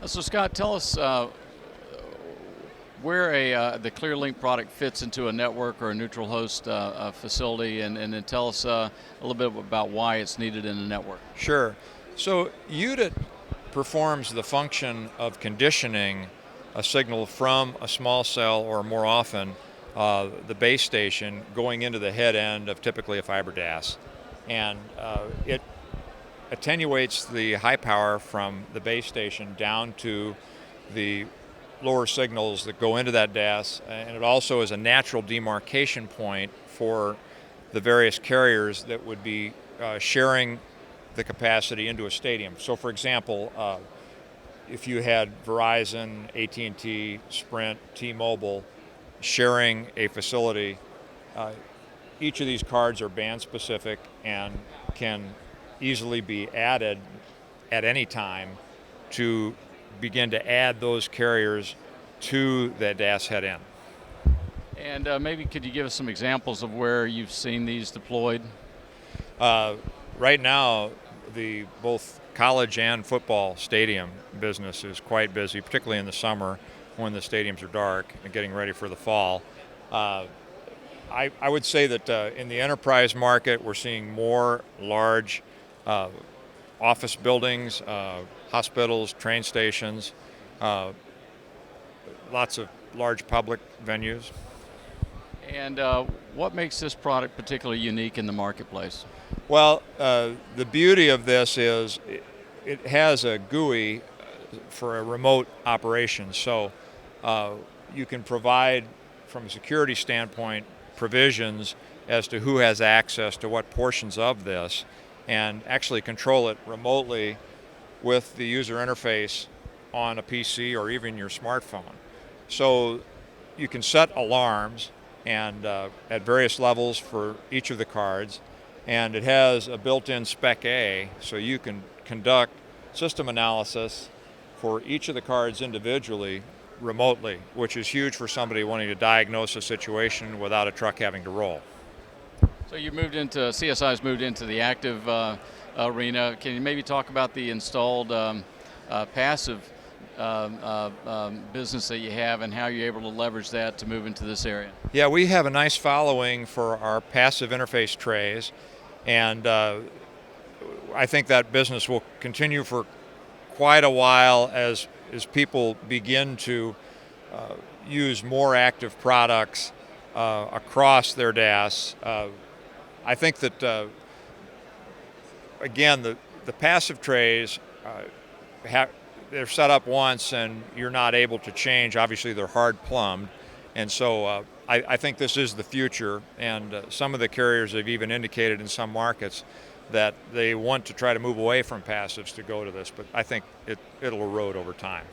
So Scott, tell us where the ClearLink product fits into a network or a neutral host facility, and then tell us a little bit about why it's needed in the network. Sure. So UDIT performs the function of conditioning a signal from a small cell, or more often the base station, going into the head end of typically a fiber DAS. And it attenuates the high power from the base station down to the lower signals that go into that DAS, and it also is a natural demarcation point for the various carriers that would be sharing the capacity into a stadium. So for example, if you had Verizon, AT&T, Sprint, T-Mobile sharing a facility, each of these cards are band specific and can easily be added at any time to begin to add those carriers to the DAS head end. And maybe could you give us some examples of where you've seen these deployed? Right now, the both college and football stadium business is quite busy, particularly in the summer when the stadiums are dark and getting ready for the fall. I would say that in the enterprise market, we're seeing more large office buildings, hospitals, train stations, lots of large public venues. And what makes this product particularly unique in the marketplace? Well, the beauty of this is it has a GUI for a remote operation. So you can provide, from a security standpoint, provisions as to who has access to what portions of this, and actually control it remotely with the user interface on a PC or even your smartphone. So you can set alarms and at various levels for each of the cards, and it has a built-in Spec A, so you can conduct system analysis for each of the cards individually remotely, which is huge for somebody wanting to diagnose a situation without a truck having to roll. So you moved into, CSI's moved into the active arena. Can you maybe talk about the installed passive business that you have and how you're able to leverage that to move into this area? Yeah, we have a nice following for our passive interface trays, and I think that business will continue for quite a while as people begin to use more active products across their DAS. I think that, again, the passive trays, they're set up once and you're not able to change. Obviously, they're hard plumbed. And so I think this is the future. And some of the carriers have even indicated in some markets that they want to try to move away from passives to go to this. But I think it'll erode over time.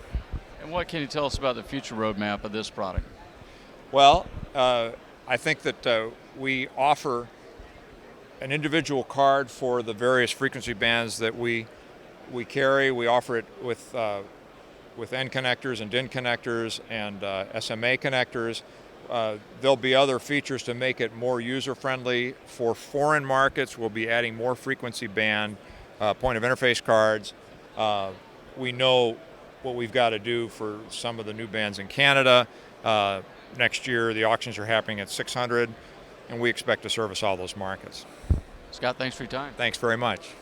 And what can you tell us about the future roadmap of this product? Well, I think that we offer an individual card for the various frequency bands that we carry. We offer it with N connectors and DIN connectors and SMA connectors. There'll be other features to make it more user-friendly. For foreign markets, we'll be adding more frequency band point of interface cards. We know what we've got to do for some of the new bands in Canada. Next year, the auctions are happening at 600, and we expect to service all those markets. Scott, thanks for your time. Thanks very much.